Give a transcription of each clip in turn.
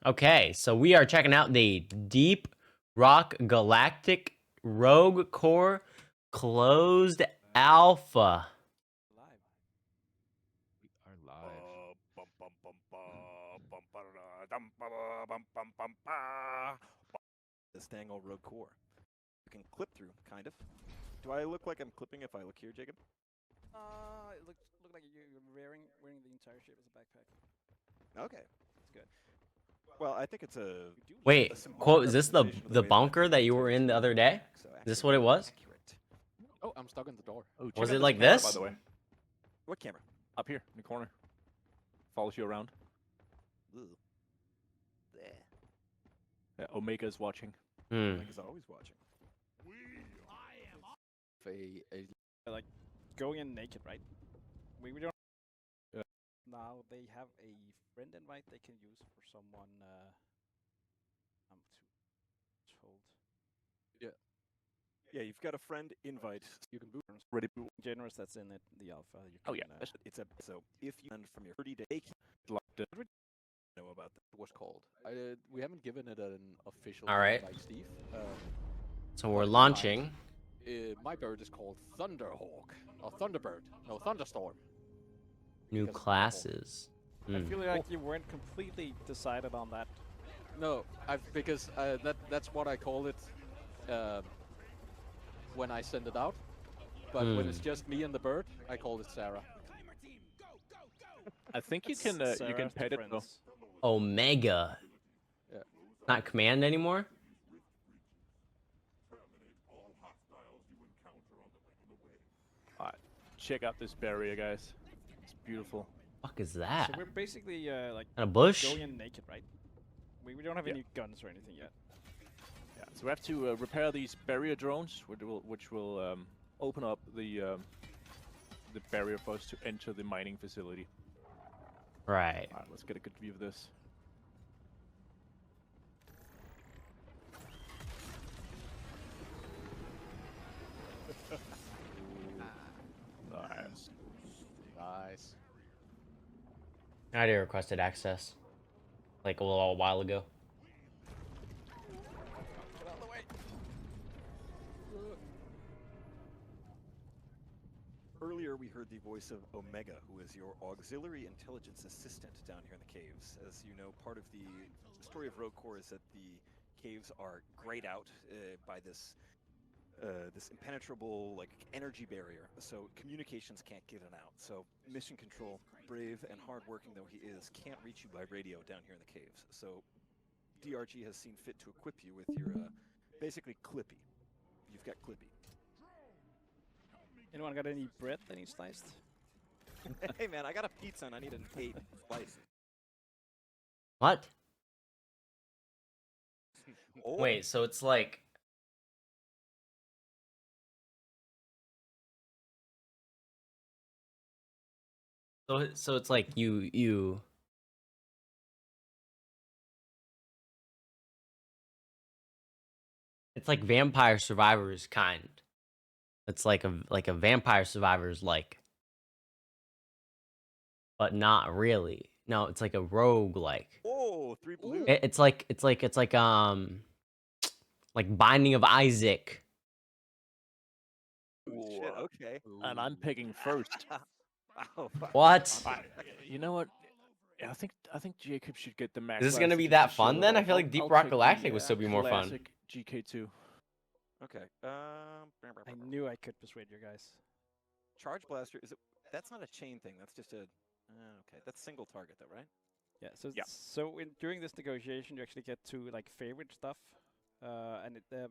Okay, so we are checking out the Deep Rock Galactic Rogue Core Closed Alpha. Live. We are live. This dang old rogue core. You can clip through, kind of. Do I look like I'm clipping if I look here, Jacob? It look like you're wearing the entire ship as a backpack. Okay, It's good. well, I think it's a. You do look Wait, a symbolic quote, is this the representation of the way that bunker that you military were in the tools other day? attack, so Is this what it was? accurate. Oh, I'm stuck in the door. Oh, check Was out it this like camera, this? By the way, What camera? up here in the corner, follows you around. Ooh. There. Yeah, Omega's watching. Like always watching. Like going in naked, right? We don't. Yeah. Now they have a friend invite they can use for someone. I'm told. Yeah, you've got a friend invite. You can boot Ready? generous that's in it, the alpha. You Oh can, yeah, that's It's a so if you end from your 30-day locked in. know about that. Was called. We haven't given it an official All right. name like Steve. So we're But launching. my bird is called Thunderhawk. Or Thunderbird. No, Thunderstorm. New because of classes. I feel like you weren't completely decided on that. No, because that's what I call it when I send it out. But when it's just me and the bird, I call it Sarah. I think you can Sarah's pet it though. friends. Omega. Yeah. Not command anymore? Alright, check out this barrier, guys. It's beautiful. Fuck is So that? we're basically like And a bush? going in naked, right? We don't have Yeah. any guns or anything yet. Yeah, so we have to repair these barrier drones, which will open up the barrier for us to enter the mining facility. Right. Alright, let's get a good view of this. Nice. Nice. I already requested access. Like a little while ago. Get out of the way. Earlier, we heard the voice of Omega, who is your auxiliary intelligence assistant down here in the caves. As you know, part of the story of Rogue Core is that the caves are grayed out by this impenetrable like energy barrier, so communications can't get in out. So Mission Control, brave and hardworking though he is, can't reach you by radio down here in the caves. So DRG has seen fit to equip you with your basically Clippy. You've got Clippy. Anyone got any bread that needs sliced? Hey man, I got a pizza and I need an 8 slice. What? Oh. Wait, so it's like... So it's like you... It's like Vampire Survivors kind. It's like a Vampire Survivors like. But not really. No, it's like a rogue like. Oh, 3 blue. It's like like Binding of Isaac. Oh, shit, okay. And I'm picking first. Oh, fuck. What? You know what? Yeah, I think Jacob should get the Mac. Is this gonna Classic be just that to fun show then? it I off. feel like Deep I'll Rock take the, Galactic would still be more fun. classic GK2. Okay. I knew I could persuade you guys. Charge blaster is it? That's not a chain thing. That's just a. Okay, that's single target though, right? Yeah. So Yeah. during this negotiation, you actually get to like favorite stuff, and the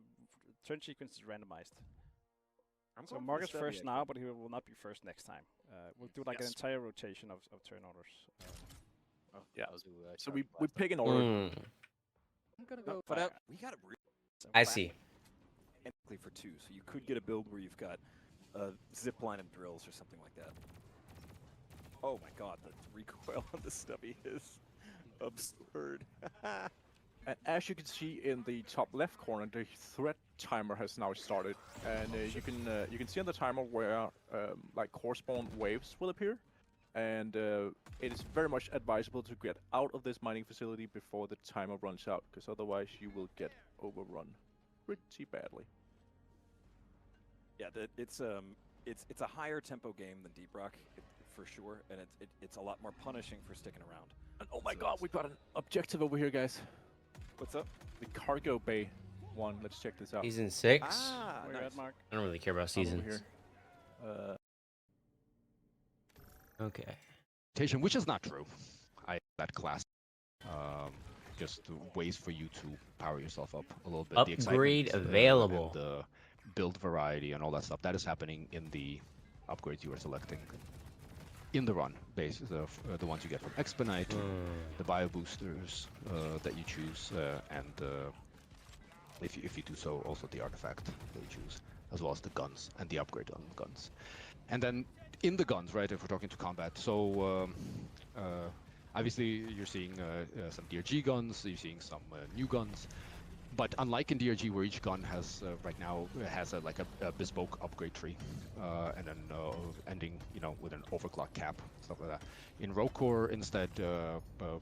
turn sequence is randomized. I'm So going for Mark the is stubby, first actually. now, but he will not be first next time. We'll do like an Yes. entire rotation of turn orders. Yeah. I'll do, So Charge we Blaster. pick an order. I'm gonna No, go but for we got it I see. for 2, so you could get a build where you've got zip line and drills or something like that. Oh my god, the recoil on the stubby is absurd. And as you can see in the top left corner, the threat timer has now started, and you can see on the timer where like core spawn waves will appear, and it is very much advisable to get out of this mining facility before the timer runs out, because otherwise you will get overrun pretty badly. Yeah, it's a higher tempo game than Deep Rock for sure, and it's a lot more punishing for sticking around. And oh my So god, it's- we've got an objective over here, guys. What's up? The cargo bay one. Let's check this out. Season 6. Ah, Where you nice. at, Mark? I don't really care about I'm over seasons. here. Okay. Which is not true. That class just ways for you to power yourself up a little bit. The Upgrade excitement, available. and the build variety and all that stuff, that is happening in the upgrades you are selecting in the run base, the ones you get from Expedite, the bio boosters that you choose, and if you do so, also the artifact that you choose, as well as the guns and the upgrade on the guns. And then in the guns, right, if we're talking to combat, so obviously you're seeing some DRG guns, you're seeing some new guns, but unlike in DRG where each gun has right now has like a bespoke upgrade tree, and then ending with an overclock cap, stuff like that. In Rogue Core instead,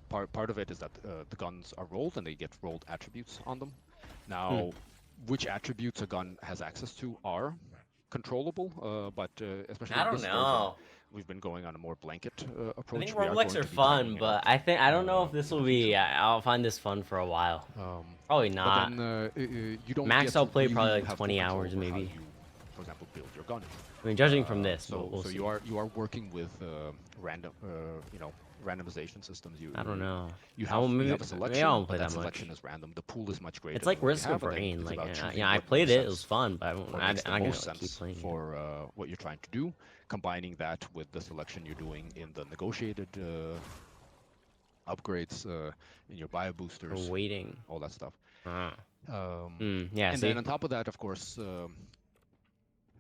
part of it is that the guns are rolled and they get rolled attributes on them. Now, which attributes a gun has access to are controllable, but especially I in don't this version, know. we've been going on a more blanket I approach. think We roguelikes going are to be fun, tightening it but up, I don't know if this in will the be. future. I'll find this fun for a while. Probably But not. then you don't Max get I'll to play really probably like have 20 full control hours over how maybe. you, for example, build your gun. I mean, judging from this, so we'll so see. you are working with random randomization systems. I don't know. You I have, won't- you maybe- have a maybe selection, I won't but play that that much. selection is random. The pool is much greater. It's like than what you Risk have, of and then Rain. it's Like, about choosing I what played makes it. It was sense, fun, but what I'm makes the not gonna most keep sense playing it. for what you're trying to do, combining that with the selection you're doing in the negotiated upgrades, in your bio Or boosters, waiting. all that stuff. Yeah. And See. then on top of that, of course,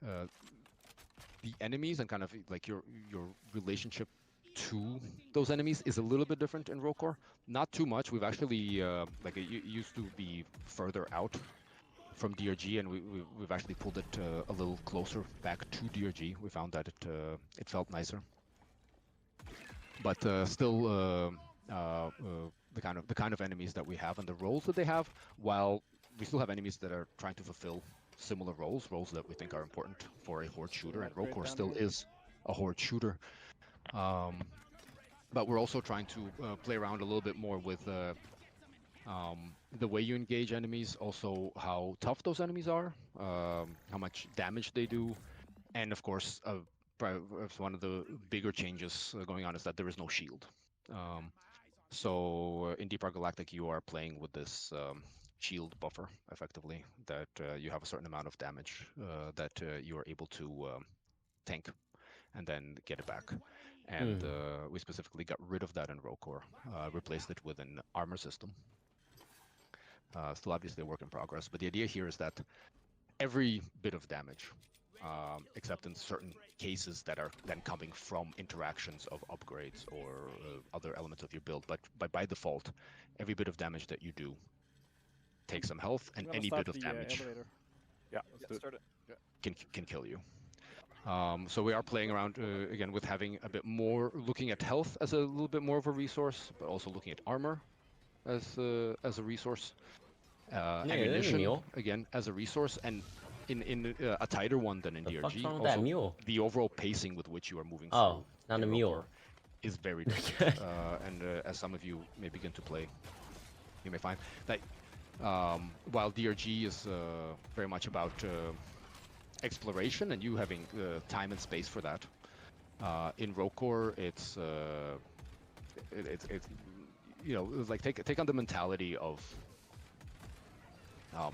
the enemies and kind of like your relationship to those enemies is a little bit different in Rogue Core. Not too much. We've actually like it used to be further out from DRG, and we've actually pulled it a little closer back to DRG. We found that it felt nicer, but still the kind of enemies that we have and the roles that they have, while we still have enemies that are trying to fulfill similar roles that we think are important for a horde shooter, and Rogue Core still is a horde shooter. But we're also trying to play around a little bit more with the way you engage enemies, also how tough those enemies are, how much damage they do, and of course, one of the bigger changes going on is that there is no shield. So in Deep Rock Galactic, you are playing with this shield buffer, effectively, that you have a certain amount of damage that you are able to tank and then get it back. And we specifically got rid of that in Rogue Core, replaced it with an armor system. Still obviously a work in progress, but the idea here is that every bit of damage, except in certain cases that are then coming from interactions of upgrades or other elements of your build, but by default, every bit of damage that you do takes some health, and any bit of damage Start it. can kill you. So we are playing around again with having a bit more, looking at health as a little bit more of a resource, but also looking at armor as a resource. Ammunition again as a resource, and in a tighter one than in The DRG. fuck's wrong with Also, that mule? the overall pacing with which you are moving Oh, through not a in Rogue mule. Core is very different. And as some of you may begin to play, you may find that while DRG is very much about exploration and you having time and space for that, in Rogue Core it's it's like take on the mentality of I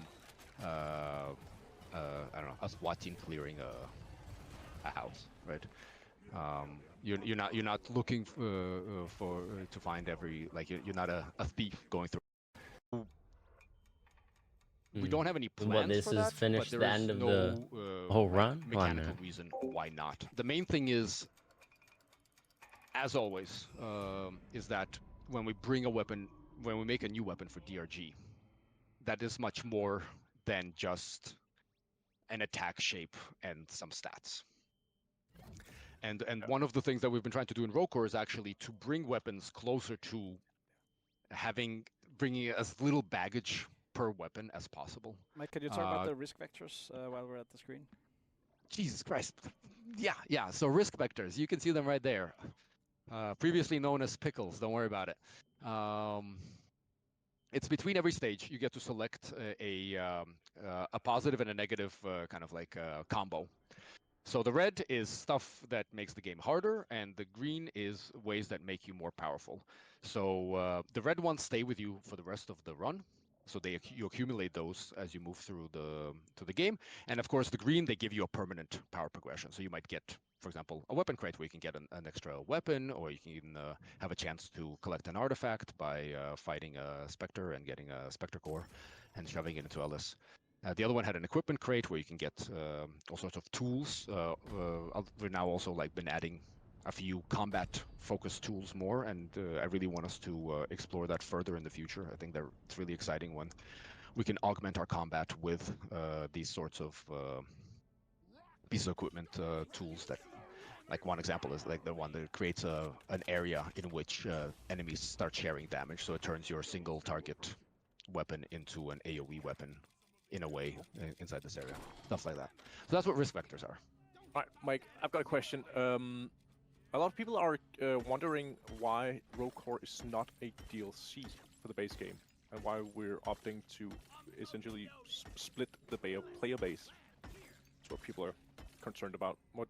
don't know, a SWAT team clearing a house, right? You're not looking to find every, like you're not a thief going through. We don't have any plans What, this for is that, finished but the there is end of no the whole run? mechanical reason why not. The main thing is, as always, is that when we bring a weapon, when we make a new weapon for DRG, that is much more than just an attack shape and some stats. And one of the things that we've been trying to do in Rogue Core is actually to bring weapons closer to bringing as little baggage per weapon as possible. Mike, could you talk about the risk vectors while we're at the screen? Jesus Christ. Yeah. So risk vectors, you can see them right there. Previously known as pickles. Don't worry about it. It's between every stage. You get to select a positive and a negative kind of like combo. So the red is stuff that makes the game harder, and the green is ways that make you more powerful. So the red ones stay with you for the rest of the run. So you accumulate those as you move through the game. And of course, the green, they give you a permanent power progression. So you might get, for example, a weapon crate where you can get an extra weapon, or you can have a chance to collect an artifact by fighting a Spectre and getting a Spectre core and shoving it into Ellis. The other one had an equipment crate where you can get all sorts of tools. We're now also been adding a few combat-focused tools more, and I really want us to explore that further in the future. I think it's really exciting when we can augment our combat with these sorts of pieces of equipment tools. That, like one example is like the one that creates an area in which enemies start sharing damage, so it turns your single target weapon into an AoE weapon in a way inside this area. Stuff like that. So that's what risk vectors are. All right, Mike, I've got a question. A lot of people are wondering why Rogue Core is not a DLC for the base game, and why we're opting to essentially split the player base. That's what people are concerned about. What?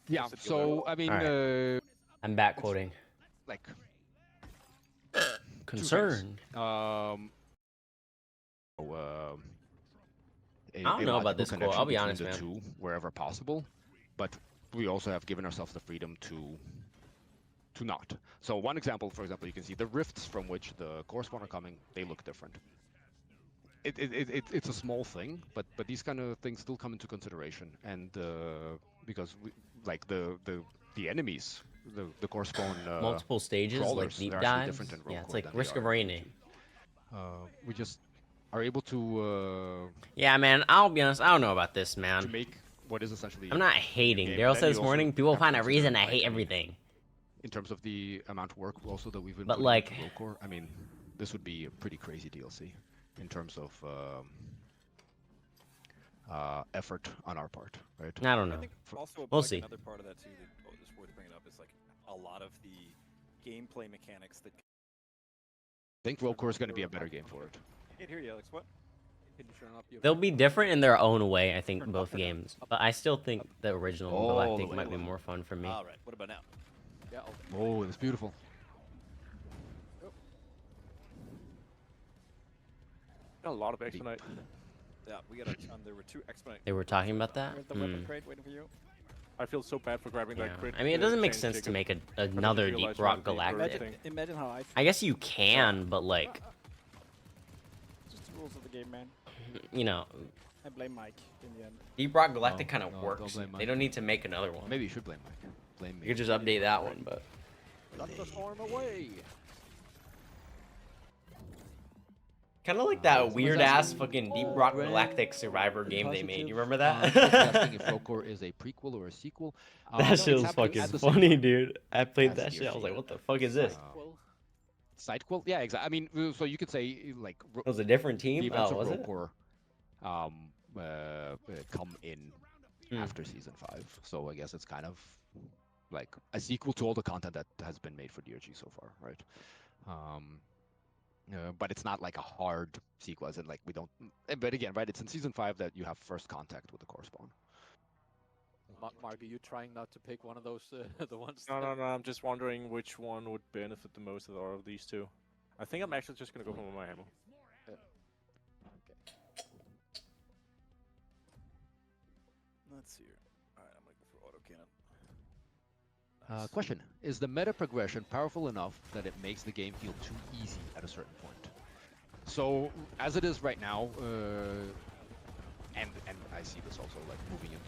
Yeah. So I mean, Alright. I'm back quoting. like Concerned. I don't know about this quote, I'll be honest, the man. two wherever possible, but we also have given ourselves the freedom to not. So one example, for example, you can see the rifts from which the core spawn are coming. They look different. It's a small thing, but these kind of things still come into consideration, and because the enemies, the core spawn Multiple stages, like crawlers, deep they're actually dives. different in Rogue Yeah, it's Core like than they Risk of are in Rain. we just are able to Yeah, man, I'll be honest, I don't know about this, to man. make what is essentially. I'm not hating. game. Daryl Then said this you morning, also people have to find a consider, reason I like, hate I mean, everything. in terms of the amount of work also that we've been But, putting like- into Rogue Core, I mean, this would be a pretty crazy DLC in terms of effort on our part, right? I don't I know. think also We'll like, see. another part of that too that is worth bringing up is like a lot of the gameplay mechanics that. I think Rogue Core is going to be a better game for it. Can't hear you, Alex. What? Can you turn up your They'll be different in their own way, I think, Turn both up or down? games. But I still think the original All the Galactic way might be up. more fun for me. All right. What about now? Yeah, Oh, it's beautiful. a lot of Expedite. Yeah, we got a ton. There were 2 expedite. They were talking about that? With the weapon crate waiting for you. I feel so bad for grabbing Yeah. that crit. I mean, it doesn't make chain sense to ticket. make another realize Deep Rock what the bird Galactic. thing. Imagine how I feel. I guess you can, but like, Just the rules of the game, man. you know, I blame Mike in the end. Deep Rock Galactic No, kind of no, works. don't blame They Mike. don't need to make another one. Maybe you should blame Mike. Blame me. You could just update that one, but thunderstorm away. kind of like that someone's weird ass asking- fucking Deep Rock Red Galactic Survivor game they made. You remember Just that? asking if Rogue Core is a prequel or a sequel. No, That it's shit was happening fucking at the same funny, time. dude. I played As that shit. I was DLC. like, what the fuck is this? Well, Sidequel? Yeah, exactly. I mean, so you could say like It was a different the team? events Oh, of was Rogue it? Core come in after season 5. So I guess it's kind of like a sequel to all the content that has been made for DRG so far, right? But it's not like a hard sequel, as in like we don't. But again, right? It's in season 5 that you have first contact with the core spawn. Mark, are you trying not to pick one of those, the ones? No, that- no, no. I'm just wondering which one would benefit the most out of these two. I think I'm actually just gonna go for my ammo. Let's see here. All right, I'm gonna go for autocannon. Question: is the meta progression powerful enough that it makes the game feel too easy at a certain point? So as it is right now, and I see this also like moving into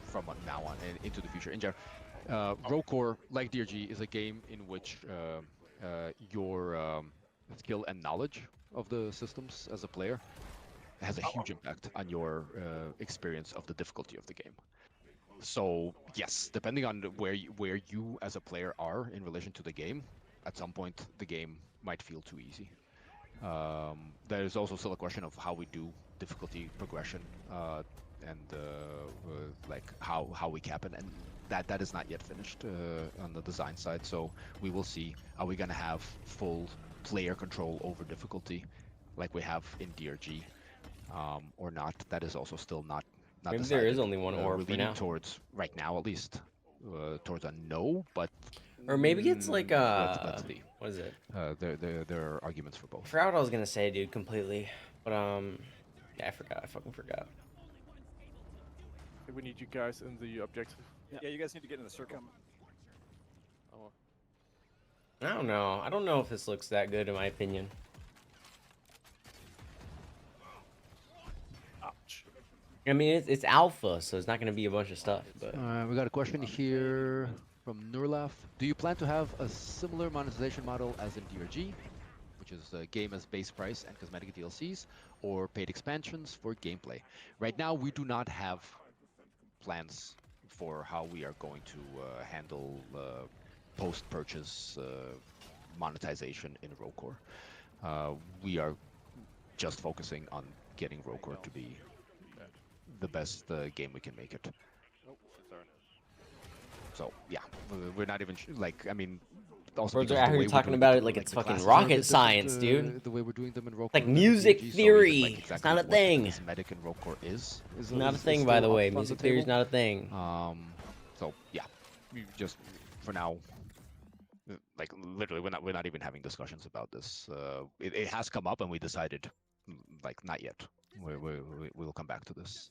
from now on and into the future. In general, Rogue Core, like DRG, is a game in which your skill and knowledge of the systems as a player has a huge impact on your experience of the difficulty of the game. So yes, depending on where you as a player are in relation to the game, at some point the game might feel too easy. There is also still a question of how we do difficulty progression and like how we cap it, and that is not yet finished on the design side. So we will see. Are we gonna have full player control over difficulty, like we have in DRG, or not? That is also still not Maybe decided. there is only one We're orb for leaning now. towards right now, at least, towards a no. But Or maybe it's like let's see. what is it? There are arguments for I both. forgot what I was gonna say, dude, completely. But yeah, I forgot. I fucking forgot. We need you guys in the objective. Yeah, you guys need to get in the circle. Oh, I don't know. I don't know if this looks that good in my opinion. Ouch. I mean, it's alpha, so it's not gonna be a bunch of stuff. But We got a question here from Nurlaf. Do you plan to have a similar monetization model as in DRG, which is game as base price and cosmetic DLCs, or paid expansions for gameplay? Right now, we do not have plans for how we are going to handle post-purchase monetization in Rocore. We are just focusing on getting Rocore to be the best game we can make it. oh, sorry. So yeah, we're not even like, I mean, also Bros are because out the here way we're talking doing about the- it like it's the fucking classes are a rocket bit different, science, dude. The way we're doing them in Rocore Like than music DRG, so theory. even, like, It's exactly not a what thing. Cosmetic in Rocore is Not a is thing, by still the way. up on Music the theory is table. not a thing. So yeah, we just for now, like literally, we're not even having discussions about this. It has come up and we decided, like, not yet. We'll come back to this.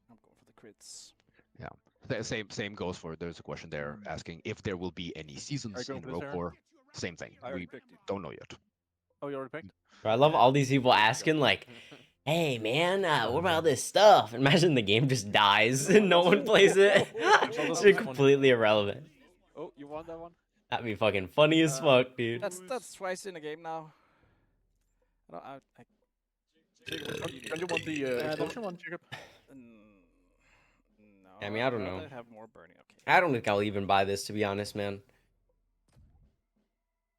I'm going for the crits. Yeah. Same goes for. There's a question there asking if there will be any seasons going in for this, Aaron? Rocore. Same thing. I already We picked you. don't know yet. Oh, you already picked? Bro, I love all these people asking like, "Hey man, what about this stuff?" Imagine the game just dies and no one plays it. It's just completely irrelevant. Oh, you won that one? That'd be fucking funny as fuck, dude. That's twice in a game now. I Don't you want the explosion one, Jacob? no. I mean, I don't I'd know. rather have more burning. Okay. I don't think I'll even buy this, to be honest, man.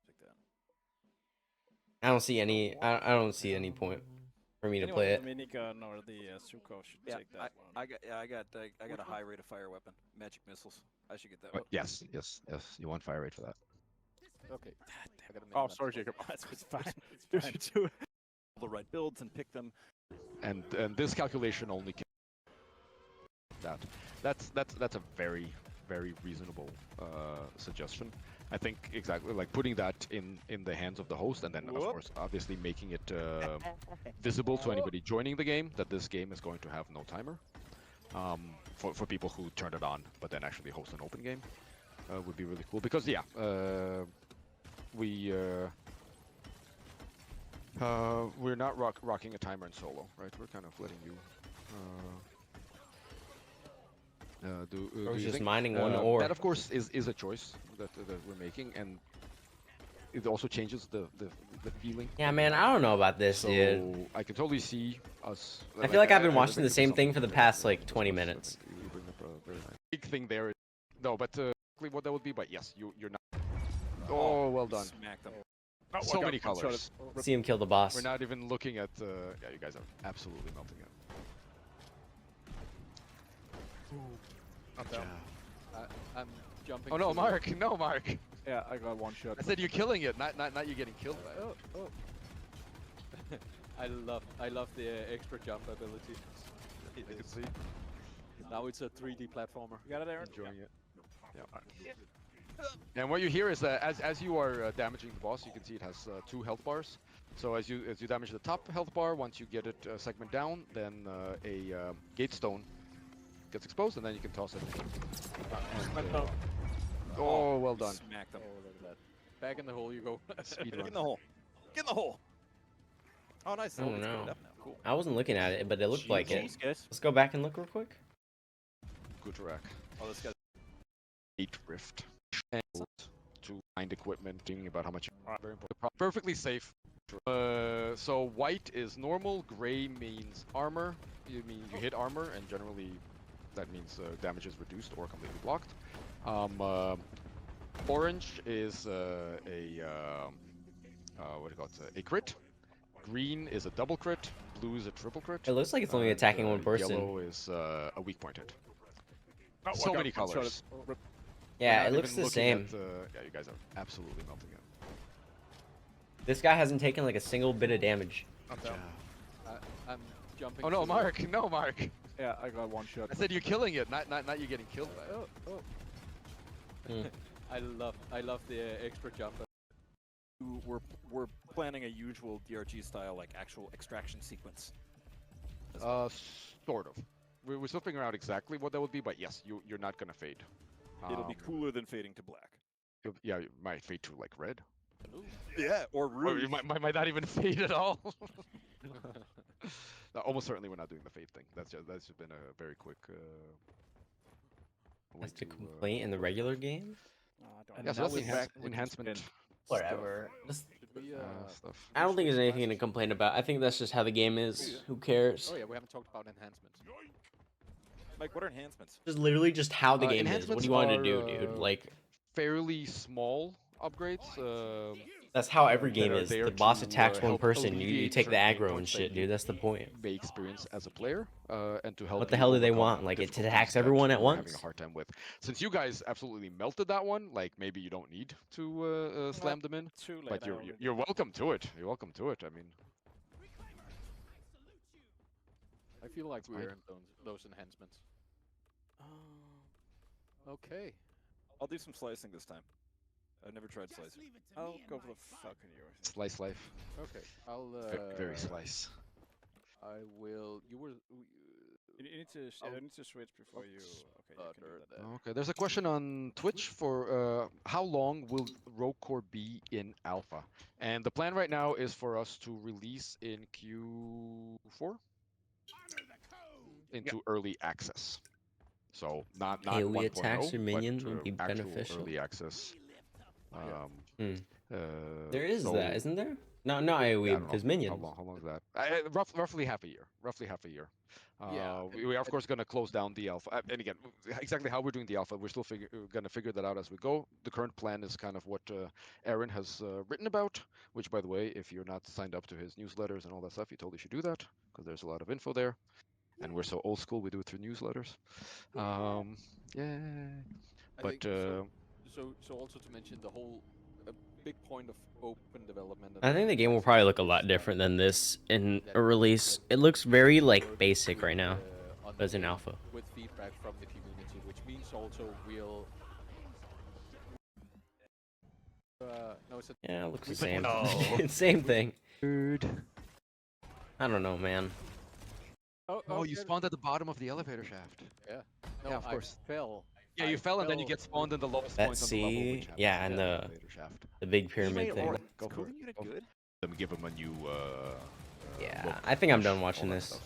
Take that. I don't see any. I don't see any point for me to Anyone play it. with the minigun or the Suko should Yeah, take that one. I got a high rate of fire weapon, magic missiles. I should get that. But yes. You want fire rate for that. Okay. I gotta name Oh, that. sorry, Jacob. It's fine. All the right builds and pick them. And this calculation only can that. That's a very reasonable suggestion. I think exactly like putting that in the hands of the host, and then of course obviously making it visible to anybody joining the game that this game is going to have no timer. For people who turn it on but then actually host an open game would be really cool, because yeah, we're not rocking a timer in solo, right? We're kind of letting you do Or your just thing. mining one ore. That of course is a choice that we're making, and it also changes the feeling. Yeah, man, I don't know about this, So dude. I can totally see us. I feel like I've been watching think the this is same thing something for the very past important like to 20 discuss. I minutes. think you bring up a very nice big thing there. No, but exactly what that would be. But yes, you're not. Oh, well done. Smack them. Oh, So I got many one-shotted. colors. See him kill the boss. We're not even looking at. Yeah, you guys are absolutely melting it. Not down. I'm jumping. Oh no, to- Mark! No, Mark! Yeah, I got one shot. I said you're killing it, not you getting killed by it. Oh. I love the extra jump ability. I can see. Now it's a 3D platformer. You got it, Aaron? Enjoying it. Yeah. And what you hear is that as you are damaging the boss, you can see it has 2 health bars. So as you damage the top health bar, once you get it segment down, then a gate stone gets exposed, and then you can toss it. And, oh, well done. Smack them. Oh, look at that. Back in the hole you go. Speed Get run. in the hole. Get in the hole. Oh, nice. Oh, it's no. good up now. Cool. I wasn't looking at it, but it looked like it. Jeez, guys. Let's go back and look real quick. Good rack. Oh, this guy's 8 rift. And to find equipment, thinking about how much. Very important. Perfectly safe. So white is normal, gray means armor. You mean you hit armor, and generally that means damage is reduced or completely blocked. Orange is what do you call it? A crit. Green is a double crit. Blue is a triple crit. It looks like it's only attacking one person. Yellow is a weak point hit. Oh, So many colors. Yeah, We're it not looks even the looking same. Yeah, you guys are absolutely melting it. This guy hasn't taken like a single bit of damage. I'm down. I'm jumping. Oh no, to- Mark! No, Mark! Yeah, I got one shot. I said you're killing it, not you getting killed by it. Oh. I love the extra jump. We're planning a usual DRG style, like actual extraction sequence. Sort of. We're still figuring out exactly what that would be, but yes, you're not gonna fade. It'll be cooler than fading to black. Yeah, you might fade to like red. Yeah, or Or rouge. you might not even fade at all. No, almost certainly we're not doing the fade thing. That's just been a very quick. way That's the to, complaint in the regular game. Yeah, so now that's with back with enhancement. spin. Whatever. Just, Should we, Stuff. I don't think there's anything to complain about. I think that's just how the game is. Who cares? Oh yeah, we haven't talked about enhancements. Mike, what are enhancements? Just literally just how the game is. What do you want to do, enhancements dude? are, Like, Fairly small upgrades. that's how every that game are is. there The boss to, attacks one help person. You alleviate take the certain pain aggro and points that shit, you dude. That's the point. may experience as a player, and to help. What the you hell do they overcome want? Like, it difficulties attacks that everyone at you're having once? a hard time with. Since you guys absolutely melted that one, like maybe you don't need to slam them in, Too late. but I you're already you're did. welcome to it. You're welcome to it. I mean, I feel like fine. we earned those enhancements. Okay. I'll do some slicing this time. I've never tried slicing. I'll go for the fucking yours. slice life, Okay. I'll. very slice. I will. You were. You need to. I need to switch before you. Okay, you can do Stutter that. there. Okay, there's a question on Twitch for how long will Rogue Core be in alpha? And the plan right now is for us to release in Q4 into early access. So not AoE 1.0, attacks or minions but would be actual beneficial. early access. Hmm. There is so, that, isn't there? No, not yeah, I AoE don't because know. minions. How long is that? Roughly half a year. Roughly half a year. Yeah, We are of course going to close down the alpha. And again, exactly how we're doing the alpha, we're still going to figure that out as we go. The current plan is kind of what Aaron has written about. Which, by the way, if you're not signed up to his newsletters and all that stuff, you totally should do that because there's a lot of info there. And we're so old school, we do it through newsletters. Yeah. I But think so also to mention the whole a big point of open development. And I think the game will probably look a lot different than this in that a we release. get It looks very work like basic with, right now, on but it's the in game alpha. with feedback from the community, which means also we'll. No, it's a Yeah, it looks the But same. no. Same thing. Dude. I don't know, man. Oh, you yeah, spawned at the bottom of the elevator shaft. Yeah. No, Yeah, of course. I fell. Yeah, I you fell and then you fell get spawned in the lowest That point on the level, sea, which happens yeah, to and be the the elevator shaft. big pyramid Email thing. or Go is for cooling it. unit Go for good? Them give him a new. Yeah, look, I think I'm push, done all watching that this.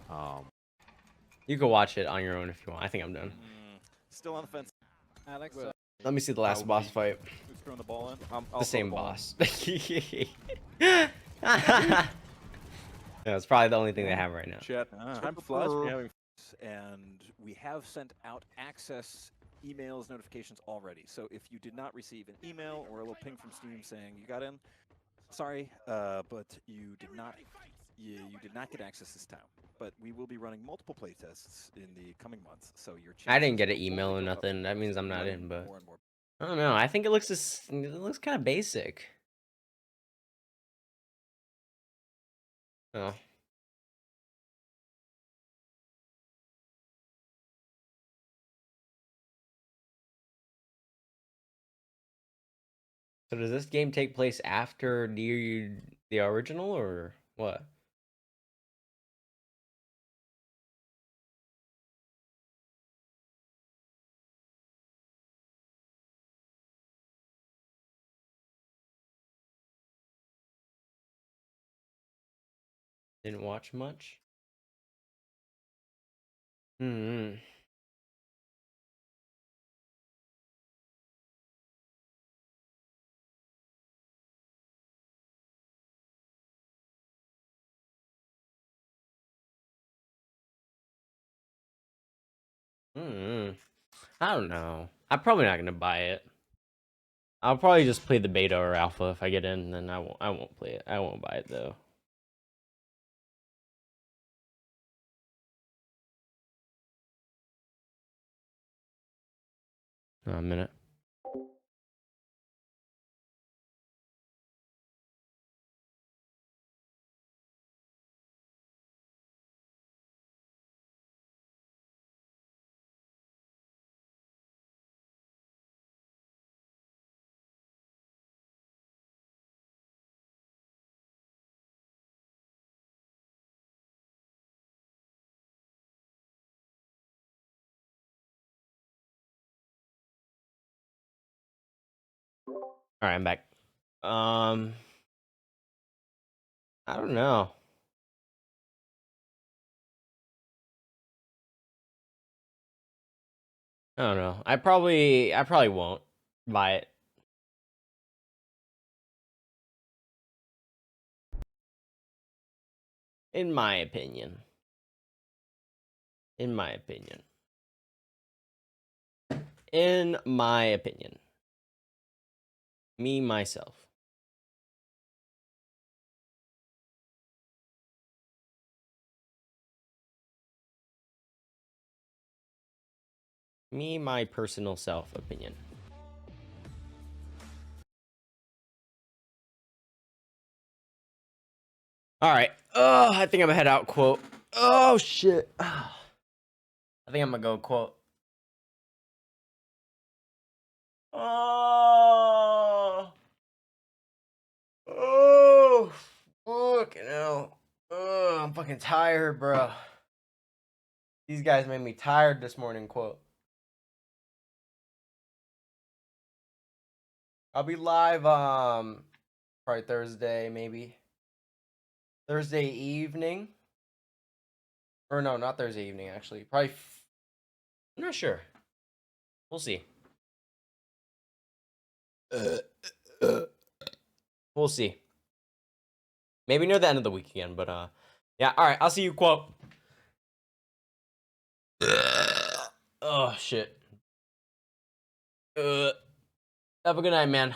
stuff. You can watch it on your own if you want. I think I'm done. Still on the fence. Alex, Well, Let me see the last boss fight. Who's throwing the ball in? I'll The throw same ball in. boss. Yeah, it's probably the only thing they have right now. Chat. Ah. Time flies when you're having And we have sent out access emails notifications already. So if you did not receive an email or a little ping from Steam saying you got in, sorry, but you did not. You did not get access this time. But we will be running multiple playtests in the coming months. So your I didn't chances get an will email or only go up nothing. That means I'm not running in, but more and more. I don't know. I think it looks just, it looks kind of basic. Oh. So does this game take place after the original or what? Didn't watch much. Hmm. I don't know. I'm probably not gonna buy it. I'll probably just play the beta or alpha if I get in. Then I won't play it. I won't buy it though. A minute. All right, I'm back. I don't know. I don't know. I probably won't buy it. In my opinion. In my opinion. In my opinion. Me, myself. Me, my personal self opinion. All right. Oh, I think I'm gonna head out quote. Oh, shit. I think I'm gonna go quote. Oh. Oh. Fucking hell. Oh, I'm fucking tired, bro. These guys made me tired this morning, quote. I'll be live, probably Thursday, maybe. Thursday evening. Or no, not Thursday evening, actually. Probably, I'm not sure. We'll see. We'll see. Maybe near the end of the week again, but, yeah, alright, I'll see you, quote. Oh, shit. Have a good night, man.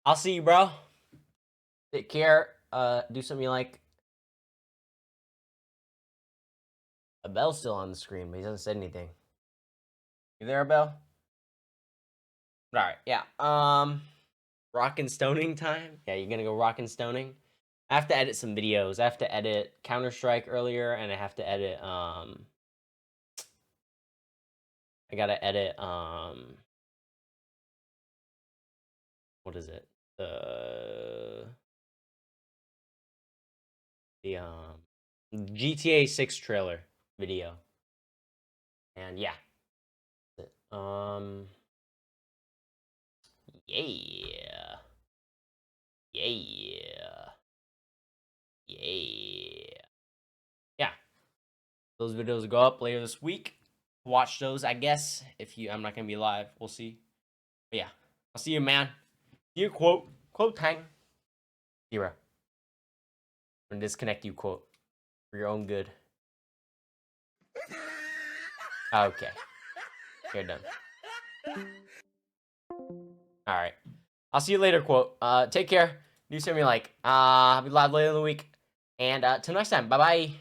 I'll see you, bro. Take care. Do something you like. Abel's still on the screen, but he hasn't said anything. You there, Abel? Alright, yeah. Rock and stoning time? Yeah, you're gonna go rock and stoning? I have to edit some videos. I have to edit Counter-Strike earlier, and I have to edit, I gotta edit, what is it? The GTA 6 trailer video. And yeah. Yeah. Yeah. Yeah. Yeah. Those videos will go up later this week. Watch those, I guess. I'm not gonna be live. We'll see. But yeah. I'll see you, man. See you, quote. Quote time. Zero. I'm gonna disconnect you, quote. For your own good. Okay. You're done. Alright. I'll see you later, quote. Take care. Do something you like. I'll be live later in the week. And till next time. Bye-bye.